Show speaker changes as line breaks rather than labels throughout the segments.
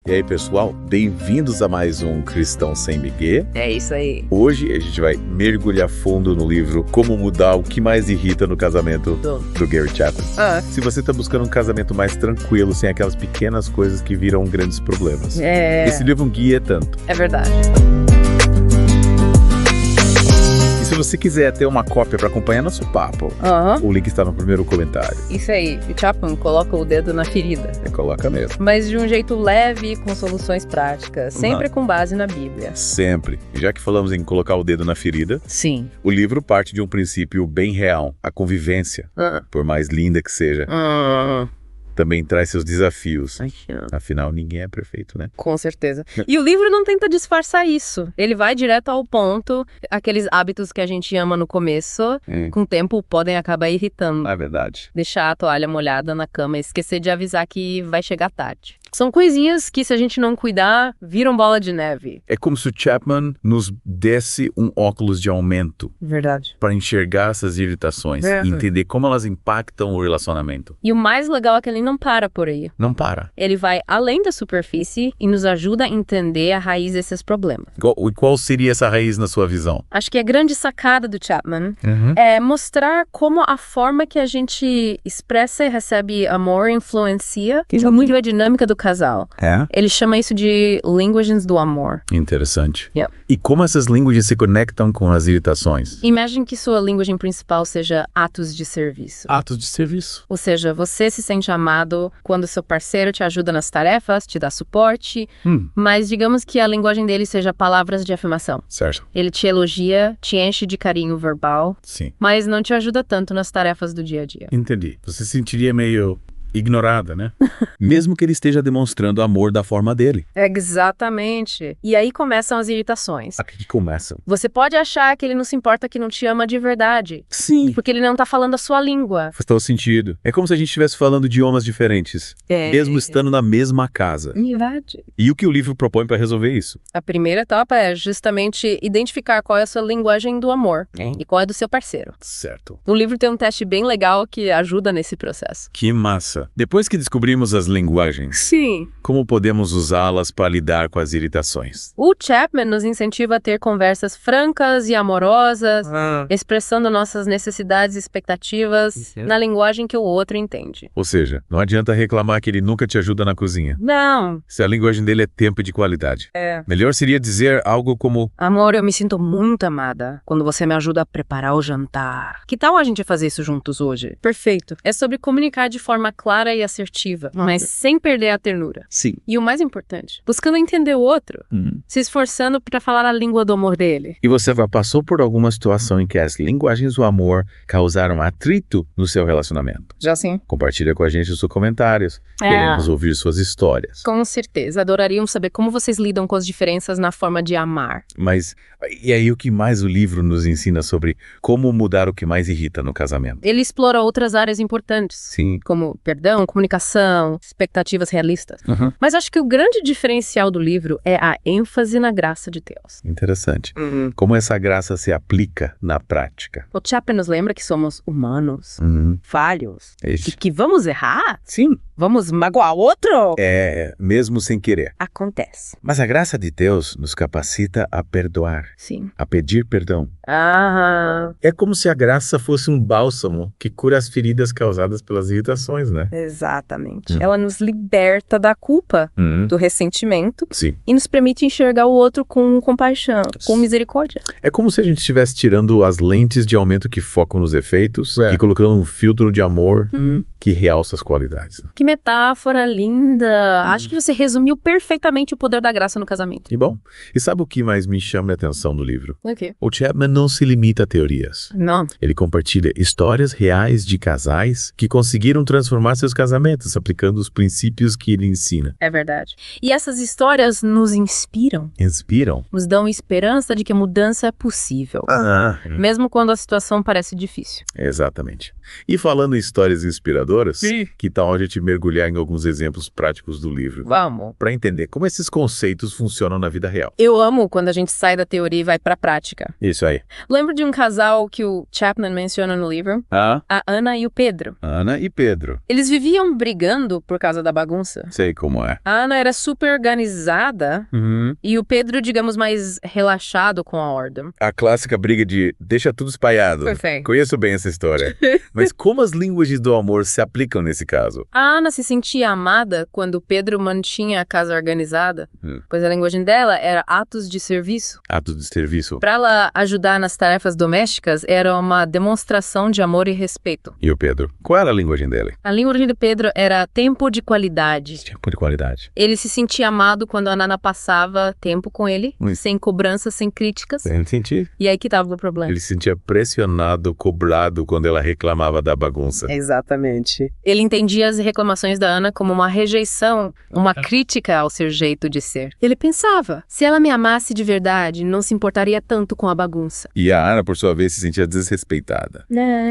E aí, pessoal, bem-vindos a mais um Cristão Sem Migué.
É isso aí.
Hoje a gente vai mergulhar fundo no livro Como Mudar o que Mais Irrita no Casamento, do Gary Chapman. Se você tá buscando um casamento mais tranquilo, sem aquelas pequenas coisas que viram grandes problemas. Esse livro guia tanto.
É verdade.
E se você quiser ter uma cópia para acompanhar nosso papo, o link está no primeiro comentário.
Isso aí. O Chapman coloca o dedo na ferida.
Coloca mesmo.
Mas de um jeito leve e com soluções práticas. Sempre com base na Bíblia.
Sempre. E já que falamos em colocar o dedo na ferida,
Sim.
o livro parte de um princípio bem real. A convivência, por mais linda que seja, também traz seus desafios. Afinal, ninguém é perfeito, né?
Com certeza. E o livro não tenta disfarçar isso. Ele vai direto ao ponto. Aqueles hábitos que a gente ama no começo, com o tempo podem acabar irritando.
É verdade.
Deixar a toalha molhada na cama e esquecer de avisar que vai chegar tarde. São coisinhas que, se a gente não cuidar, viram bola de neve.
É como se o Chapman nos desse um óculos de aumento
Verdade.
para enxergar essas irritações e entender como elas impactam o relacionamento.
E o mais legal é que ele não para por aí.
Não para.
Ele vai além da superfície e nos ajuda a entender a raiz desses problemas.
E qual seria essa raiz na sua visão?
Acho que a grande sacada do Chapman é mostrar como a forma que a gente expressa e recebe amor influencia muito a dinâmica do casal. Ele chama isso de linguagens do amor.
Interessante.
Yeah.
E como essas linguagens se conectam com as irritações?
Imagine que sua linguagem principal seja atos de serviço.
Atos de serviço.
Ou seja, você se sente amado quando seu parceiro te ajuda nas tarefas, te dá suporte, mas digamos que a linguagem dele seja palavras de afirmação.
Certo.
Ele te elogia, te enche de carinho verbal,
Sim.
mas não te ajuda tanto nas tarefas do dia a dia.
Entendi. Você se sentiria meio ignorada, né? Mesmo que ele esteja demonstrando amor da forma dele.
Exatamente. E aí começam as irritações.
Aqui que começam.
Você pode achar que ele não se importa, que não te ama de verdade.
Sim.
Porque ele não tá falando a sua língua.
Faz todo sentido. É como se a gente estivesse falando idiomas diferentes. Mesmo estando na mesma casa.
Verdade.
E o que o livro propõe para resolver isso?
A primeira etapa é justamente identificar qual é a sua linguagem do amor e qual é do seu parceiro.
Certo.
O livro tem um teste bem legal que ajuda nesse processo.
Que massa. Depois que descobrimos as linguagens,
Sim.
como podemos usá-las para lidar com as irritações?
O Chapman nos incentiva a ter conversas francas e amorosas, expressando nossas necessidades e expectativas na linguagem que o outro entende.
Ou seja, não adianta reclamar que ele nunca te ajuda na cozinha.
Não.
Se a linguagem dele é tempo de qualidade. Melhor seria dizer algo como:
Amor, eu me sinto muito amada quando você me ajuda a preparar o jantar. Que tal a gente fazer isso juntos hoje? Perfeito. É sobre comunicar de forma clara e assertiva, mas sem perder a ternura.
Sim.
E o mais importante, buscando entender o outro, se esforçando para falar a língua do amor dele.
E você já passou por alguma situação em que as linguagens do amor causaram atrito no seu relacionamento?
Já sim.
Compartilha com a gente os seus comentários. Queremos ouvir suas histórias.
Com certeza. Adoraríamos saber como vocês lidam com as diferenças na forma de amar.
Mas, e aí o que mais o livro nos ensina sobre como mudar o que mais irrita no casamento?
Ele explora outras áreas importantes.
Sim.
Como perdão, comunicação, expectativas realistas. Mas acho que o grande diferencial do livro é a ênfase na graça de Deus.
Interessante. Como essa graça se aplica na prática?
O Chapman nos lembra que somos humanos, falhos, que vamos errar?
Sim.
Vamos magoar o outro?
Mesmo sem querer.
Acontece.
Mas a graça de Deus nos capacita a perdoar,
Sim.
a pedir perdão.
Ah,
É como se a graça fosse um bálsamo que cura as feridas causadas pelas irritações, né?
exatamente. Ela nos liberta da culpa, do ressentimento
Sim.
e nos permite enxergar o outro com compaixão, com misericórdia.
É como se a gente estivesse tirando as lentes de aumento que focam nos efeitos e colocando um filtro de amor que realça as qualidades.
Que metáfora linda! Acho que você resumiu perfeitamente o poder da graça no casamento.
E bom, e sabe o que mais me chama a atenção no livro?
O quê?
O Chapman não se limita a teorias.
Não.
Ele compartilha histórias reais de casais que conseguiram transformar seus casamentos, aplicando os princípios que ele ensina.
É verdade. E essas histórias nos inspiram,
Inspiram?
nos dão esperança de que a mudança é possível, mesmo quando a situação parece difícil.
Exatamente. E falando em histórias inspiradoras, inovadoras?
Sim.
Que tal a gente mergulhar em alguns exemplos práticos do livro?
Vamos.
Para entender como esses conceitos funcionam na vida real.
Eu amo quando a gente sai da teoria e vai pra prática.
Isso aí.
Lembra de um casal que o Chapman menciona no livro?
Ah?
A Ana e o Pedro.
Ana e Pedro.
Eles viviam brigando por causa da bagunça.
Sei como é.
A Ana era super organizada e o Pedro, digamos, mais relaxado com a ordem.
A clássica briga de deixa tudo espalhado.
Perfeito.
Conheço bem essa história. Mas como as linguagens do amor se aplicam nesse caso?
A Ana se sentia amada quando o Pedro mantinha a casa organizada, pois a linguagem dela era atos de serviço.
Atos de serviço.
Para ela ajudar nas tarefas domésticas, era uma demonstração de amor e respeito.
E o Pedro? Qual era a linguagem dele?
A linguagem do Pedro era tempo de qualidade.
Tempo de qualidade.
Ele se sentia amado quando a Nana passava tempo com ele, sem cobrança, sem críticas.
Sem sentir.
E aí que tava o problema.
Ele se sentia pressionado, cobrado quando ela reclamava da bagunça.
Exatamente. Ele entendia as reclamações da Ana como uma rejeição, uma crítica ao seu jeito de ser. Ele pensava, se ela me amasse de verdade, não se importaria tanto com a bagunça.
E a Ana, por sua vez, se sentia desrespeitada.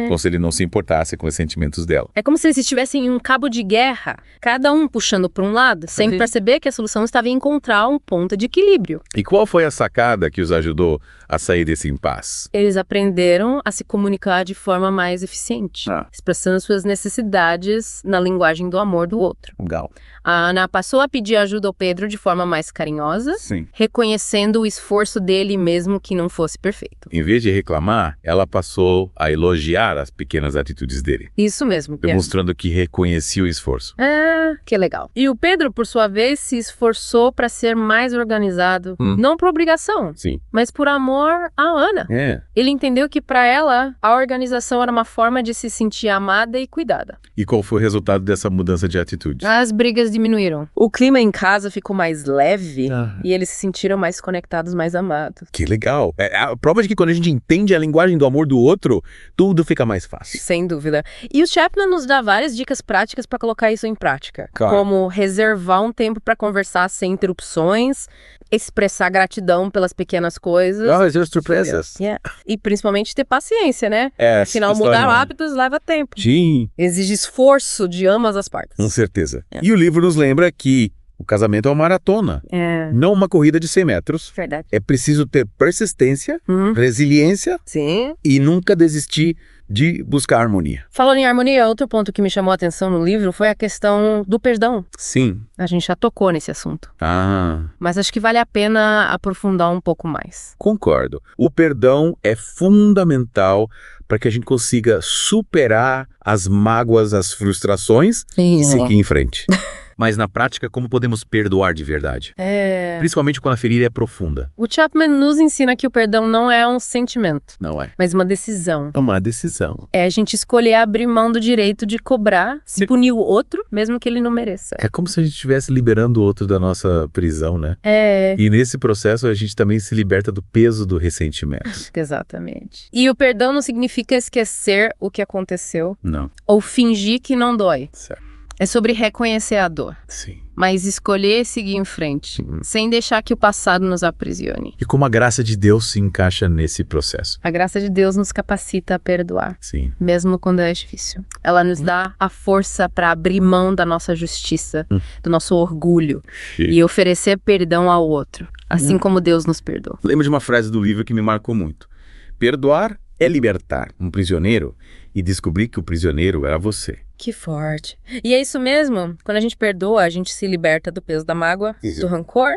Como se ele não se importasse com os sentimentos dela.
É como se eles estivessem em um cabo de guerra, cada um puxando para um lado, sem perceber que a solução estava em encontrar um ponto de equilíbrio.
E qual foi a sacada que os ajudou a sair desse impasse?
Eles aprenderam a se comunicar de forma mais eficiente, expressando suas necessidades na linguagem do amor do outro.
Legal.
A Ana passou a pedir ajuda ao Pedro de forma mais carinhosa, reconhecendo o esforço dele mesmo que não fosse perfeito.
Em vez de reclamar, ela passou a elogiar as pequenas atitudes dele.
Isso mesmo.
Demonstrando que reconhecia o esforço.
Que legal. E o Pedro, por sua vez, se esforçou para ser mais organizado, não por obrigação, mas por amor à Ana. Ele entendeu que para ela, a organização era uma forma de se sentir amada e cuidada.
E qual foi o resultado dessa mudança de atitude?
As brigas diminuíram. O clima em casa ficou mais leve e eles se sentiram mais conectados, mais amados.
Que legal. É a prova de que quando a gente entende a linguagem do amor do outro, tudo fica mais fácil.
Sem dúvida. E o Chapman nos dá várias dicas práticas para colocar isso em prática. Como reservar um tempo para conversar sem interrupções, expressar gratidão pelas pequenas coisas.
As surpresas.
E principalmente ter paciência, né? Afinal, mudar hábitos leva tempo.
Sim.
Exige esforço de ambas as partes.
Com certeza. E o livro nos lembra que o casamento é uma maratona, não uma corrida de 100 metros.
Verdade.
É preciso ter persistência, resiliência e nunca desistir de buscar harmonia.
Falando em harmonia, outro ponto que me chamou a atenção no livro foi a questão do perdão.
Sim.
A gente já tocou nesse assunto. Mas acho que vale a pena aprofundar um pouco mais.
Concordo. O perdão é fundamental para que a gente consiga superar as mágoas, as frustrações e seguir em frente. Mas na prática, como podemos perdoar de verdade? Principalmente quando a ferida é profunda.
O Chapman nos ensina que o perdão não é um sentimento.
Não é.
Mas uma decisão.
É uma decisão.
É a gente escolher abrir mão do direito de cobrar, se punir o outro, mesmo que ele não mereça.
É como se a gente estivesse liberando o outro da nossa prisão, né? E nesse processo a gente também se liberta do peso do ressentimento.
Exatamente. E o perdão não significa esquecer o que aconteceu.
Não.
Ou fingir que não dói.
Certo.
É sobre reconhecer a dor.
Sim.
Mas escolher seguir em frente, sem deixar que o passado nos aprisione.
E como a graça de Deus se encaixa nesse processo?
A graça de Deus nos capacita a perdoar.
Sim.
Mesmo quando é difícil. Ela nos dá a força para abrir mão da nossa justiça, do nosso orgulho, e oferecer perdão ao outro, assim como Deus nos perdoa.
Lembro de uma frase do livro que me marcou muito. Perdoar é libertar um prisioneiro e descobrir que o prisioneiro era você.
Que forte. E é isso mesmo. Quando a gente perdoa, a gente se liberta do peso da mágoa, do rancor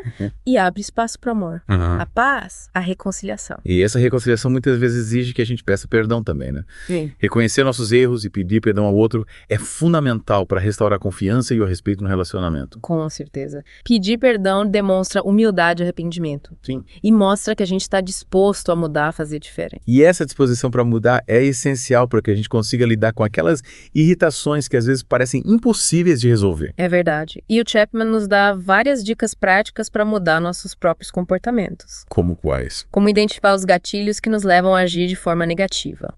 e abre espaço para o amor. A paz, a reconciliação.
E essa reconciliação muitas vezes exige que a gente peça perdão também, né?
Sim.
Reconhecer nossos erros e pedir perdão ao outro é fundamental para restaurar a confiança e o respeito no relacionamento.
Com certeza. Pedir perdão demonstra humildade e arrependimento.
Sim.
E mostra que a gente está disposto a mudar, a fazer diferente.
E essa disposição para mudar é essencial para que a gente consiga lidar com aquelas irritações que às vezes parecem impossíveis de resolver.
É verdade. E o Chapman nos dá várias dicas práticas para mudar nossos próprios comportamentos.
Como quais?
Como identificar os gatilhos que nos levam a agir de forma negativa.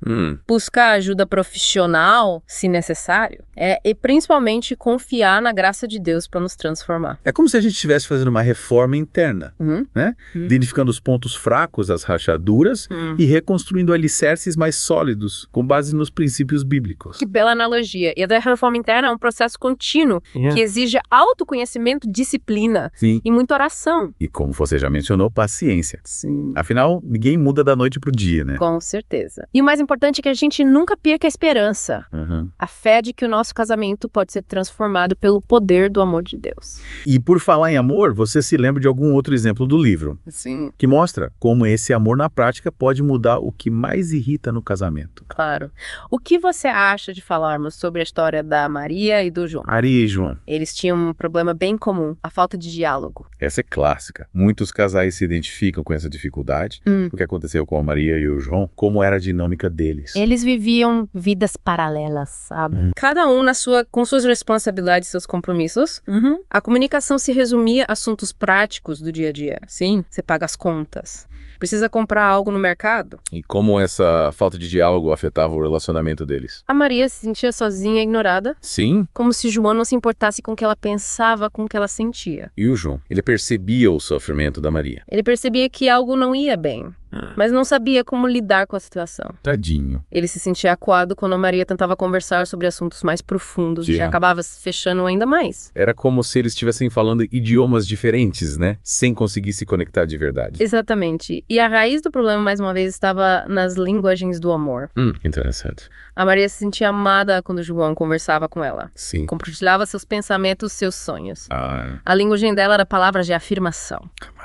Buscar ajuda profissional, se necessário. E principalmente confiar na graça de Deus para nos transformar.
É como se a gente estivesse fazendo uma reforma interna, né? Identificando os pontos fracos, as rachaduras e reconstruindo alicerces mais sólidos, com base nos princípios bíblicos.
Que bela analogia. E a reforma interna é um processo contínuo que exige autoconhecimento, disciplina e muita oração.
E como você já mencionou, paciência.
Sim.
Afinal, ninguém muda da noite pro dia, né?
Com certeza. E o mais importante é que a gente nunca perca a esperança. A fé de que o nosso casamento pode ser transformado pelo poder do amor de Deus.
E por falar em amor, você se lembra de algum outro exemplo do livro?
Sim.
Que mostra como esse amor na prática pode mudar o que mais irrita no casamento.
Claro. O que você acha de falarmos sobre a história da Maria e do João?
Maria e João.
Eles tinham um problema bem comum, a falta de diálogo.
Essa é clássica. Muitos casais se identificam com essa dificuldade. O que aconteceu com a Maria e o João, como era a dinâmica deles.
Eles viviam vidas paralelas, sabe? Cada um com suas responsabilidades e seus compromissos. A comunicação se resumia a assuntos práticos do dia a dia. Sim, você paga as contas. Precisa comprar algo no mercado?
E como essa falta de diálogo afetava o relacionamento deles?
A Maria se sentia sozinha e ignorada.
Sim.
Como se João não se importasse com o que ela pensava, com o que ela sentia.
E o João? Ele percebia o sofrimento da Maria.
Ele percebia que algo não ia bem, mas não sabia como lidar com a situação.
Tadinho.
Ele se sentia acuado quando a Maria tentava conversar sobre assuntos mais profundos e acabava se fechando ainda mais.
Era como se eles estivessem falando idiomas diferentes, né? Sem conseguir se conectar de verdade.
Exatamente. E a raiz do problema, mais uma vez, estava nas linguagens do amor.
Interessante.
A Maria se sentia amada quando João conversava com ela.
Sim.
Compartilhava seus pensamentos, seus sonhos. A linguagem dela era palavras de afirmação.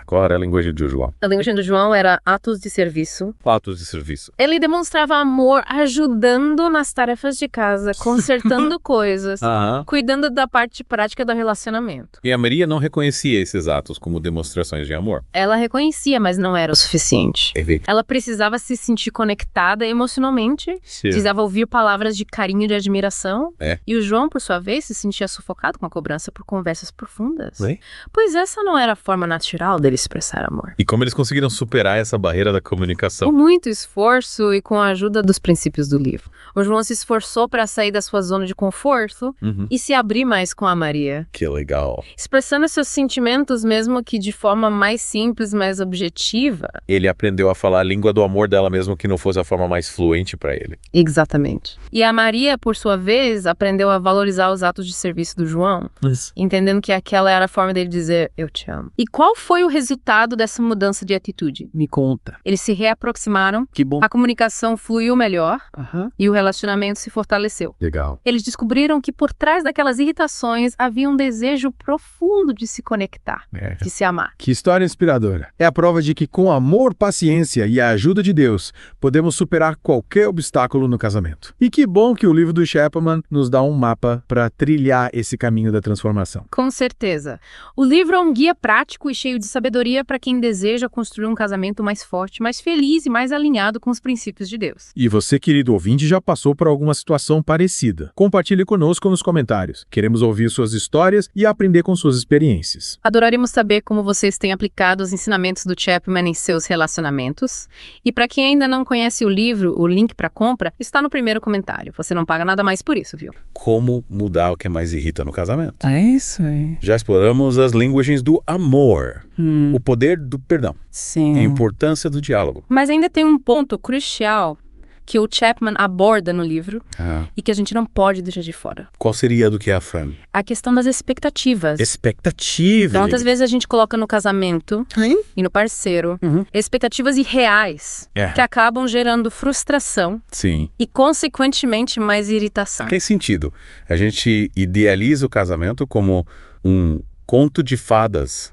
Qual era a linguagem de João?
A linguagem do João era atos de serviço.
Atos de serviço.
Ele demonstrava amor ajudando nas tarefas de casa, consertando coisas, cuidando da parte prática do relacionamento.
E a Maria não reconhecia esses atos como demonstrações de amor?
Ela reconhecia, mas não era o suficiente. Ela precisava se sentir conectada emocionalmente, precisava ouvir palavras de carinho e de admiração. E o João, por sua vez, se sentia sufocado com a cobrança por conversas profundas. Pois essa não era a forma natural dele expressar amor.
E como eles conseguiram superar essa barreira da comunicação?
Com muito esforço e com a ajuda dos princípios do livro. O João se esforçou para sair da sua zona de conforto e se abrir mais com a Maria.
Que legal.
Expressando seus sentimentos, mesmo que de forma mais simples, mais objetiva.
Ele aprendeu a falar a língua do amor dela, mesmo que não fosse a forma mais fluente para ele.
Exatamente. E a Maria, por sua vez, aprendeu a valorizar os atos de serviço do João, entendendo que aquela era a forma dele dizer, eu te amo. E qual foi o resultado dessa mudança de atitude?
Me conta.
Eles se reaproximaram,
que bom.
A comunicação fluiu melhor e o relacionamento se fortaleceu.
Legal.
Eles descobriram que por trás daquelas irritações havia um desejo profundo de se conectar, de se amar.
Que história inspiradora. É a prova de que com amor, paciência e a ajuda de Deus, podemos superar qualquer obstáculo no casamento. E que bom que o livro do Chapman nos dá um mapa para trilhar esse caminho da transformação.
Com certeza. O livro é um guia prático e cheio de sabedoria para quem deseja construir um casamento mais forte, mais feliz e mais alinhado com os princípios de Deus.
E você, querido ouvinte, já passou por alguma situação parecida? Compartilhe conosco nos comentários. Queremos ouvir suas histórias e aprender com suas experiências.
Adoraríamos saber como vocês têm aplicado os ensinamentos do Chapman em seus relacionamentos. E para quem ainda não conhece o livro, o link para compra está no primeiro comentário. Você não paga nada mais por isso, viu?
Como mudar o que mais irrita no casamento?
É isso aí.
Já exploramos as linguagens do amor, o poder do perdão,
Sim.
a importância do diálogo.
Mas ainda tem um ponto crucial que o Chapman aborda no livro e que a gente não pode deixar de fora.
Qual seria do que é a Fran?
A questão das expectativas.
Expectativa.
Muitas vezes a gente coloca no casamento e no parceiro expectativas irreais que acabam gerando frustração e, consequentemente, mais irritação.
Tem sentido. A gente idealiza o casamento como um conto de fadas,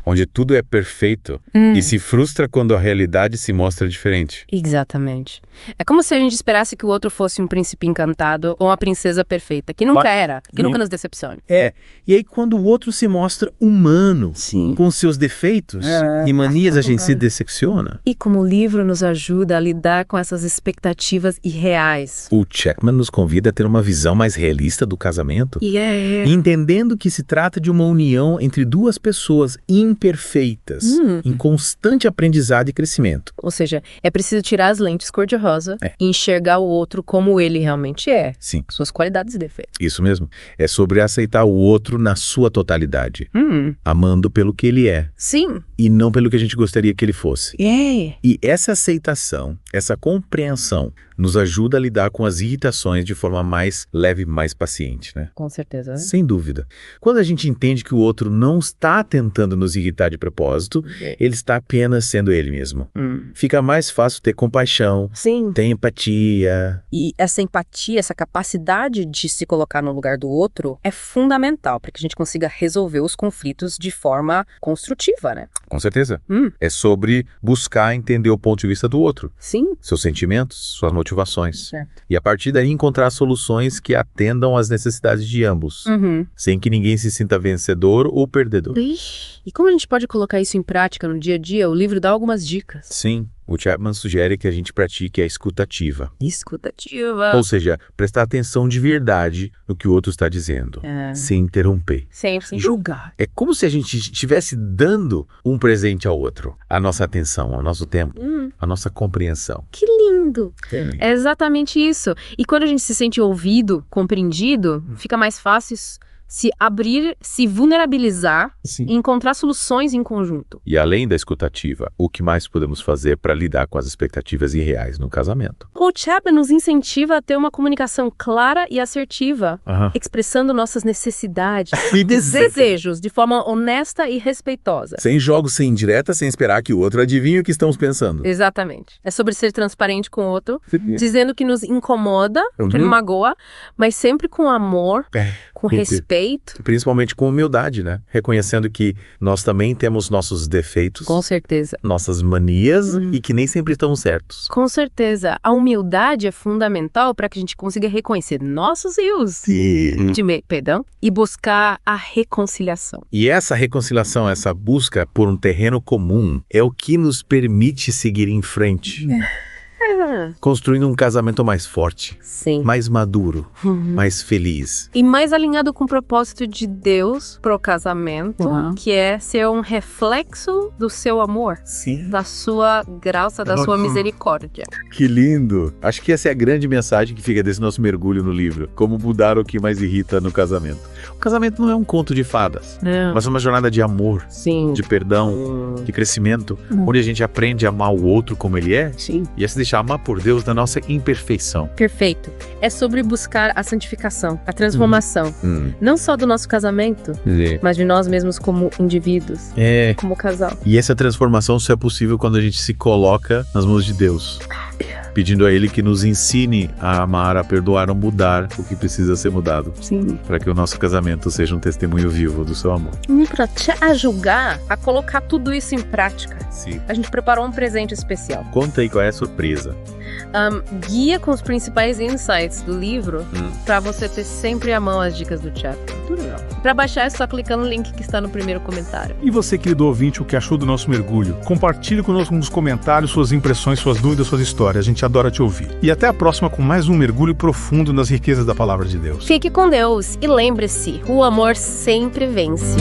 onde tudo é perfeito e se frustra quando a realidade se mostra diferente.
Exatamente. É como se a gente esperasse que o outro fosse um príncipe encantado ou uma princesa perfeita, que nunca era, que nunca nos decepcione.
E aí quando o outro se mostra humano, com seus defeitos e manias, a gente se decepciona.
E como o livro nos ajuda a lidar com essas expectativas irreais.
O Chapman nos convida a ter uma visão mais realista do casamento, entendendo que se trata de uma união entre duas pessoas imperfeitas, em constante aprendizado e crescimento.
Ou seja, é preciso tirar as lentes cor-de-rosa e enxergar o outro como ele realmente é.
Sim.
Suas qualidades e defeitos.
Isso mesmo. É sobre aceitar o outro na sua totalidade. Amando pelo que ele é.
Sim.
E não pelo que a gente gostaria que ele fosse.
É.
E essa aceitação, essa compreensão, nos ajuda a lidar com as irritações de forma mais leve e mais paciente, né?
Com certeza.
Sem dúvida. Quando a gente entende que o outro não está tentando nos irritar de propósito, ele está apenas sendo ele mesmo. Fica mais fácil ter compaixão, ter empatia.
E essa empatia, essa capacidade de se colocar no lugar do outro é fundamental para que a gente consiga resolver os conflitos de forma construtiva, né?
Com certeza. É sobre buscar entender o ponto de vista do outro.
Sim.
Seus sentimentos, suas motivações.
Certo.
E a partir daí encontrar soluções que atendam às necessidades de ambos, sem que ninguém se sinta vencedor ou perdedor.
E como a gente pode colocar isso em prática no dia a dia? O livro dá algumas dicas.
Sim. O Chapman sugere que a gente pratique a escutativa.
Escutativa.
Ou seja, prestar atenção de verdade no que o outro está dizendo, sem interromper.
Sem julgar.
É como se a gente estivesse dando um presente ao outro. A nossa atenção, o nosso tempo, a nossa compreensão.
Que lindo! É exatamente isso. E quando a gente se sente ouvido, compreendido, fica mais fácil se abrir, se vulnerabilizar e encontrar soluções em conjunto.
E além da escutativa, o que mais podemos fazer para lidar com as expectativas irreais no casamento?
O Chapman nos incentiva a ter uma comunicação clara e assertiva, expressando nossas necessidades e desejos de forma honesta e respeitosa.
Sem jogos, sem indiretas, sem esperar que o outro adivinhe o que estamos pensando.
Exatamente. É sobre ser transparente com o outro, dizendo que nos incomoda, que nos magoa, mas sempre com amor, com respeito.
Principalmente com humildade, né? Reconhecendo que nós também temos nossos defeitos.
Com certeza.
Nossas manias e que nem sempre estão certos.
Com certeza. A humildade é fundamental para que a gente consiga reconhecer nossos erros e buscar a reconciliação.
E essa reconciliação, essa busca por um terreno comum é o que nos permite seguir em frente. Construindo um casamento mais forte, mais maduro, mais feliz.
E mais alinhado com o propósito de Deus pro casamento, que é ser um reflexo do seu amor, da sua graça, da sua misericórdia.
Que lindo! Acho que essa é a grande mensagem que fica desse nosso mergulho no livro. Como mudar o que mais irrita no casamento. O casamento não é um conto de fadas, mas é uma jornada de amor, de perdão, de crescimento, onde a gente aprende a amar o outro como ele é e a se deixar amar por Deus na nossa imperfeição.
Perfeito. É sobre buscar a santificação, a transformação, não só do nosso casamento, mas de nós mesmos como indivíduos, como casal.
E essa transformação só é possível quando a gente se coloca nas mãos de Deus, pedindo a Ele que nos ensine a amar, a perdoar, a mudar o que precisa ser mudado. Para que o nosso casamento seja um testemunho vivo do seu amor.
E para te ajudar a colocar tudo isso em prática, a gente preparou um presente especial.
Conta aí qual é a surpresa.
Guia com os principais insights do livro para você ter sempre à mão as dicas do Chapman. Tudo legal. Para baixar é só clicar no link que está no primeiro comentário.
E você, querido ouvinte, o que achou do nosso mergulho? Compartilhe conosco nos comentários suas impressões, suas dúvidas, suas histórias. A gente adora te ouvir. E até a próxima com mais um mergulho profundo nas riquezas da Palavra de Deus.
Fique com Deus e lembre-se, o amor sempre vence.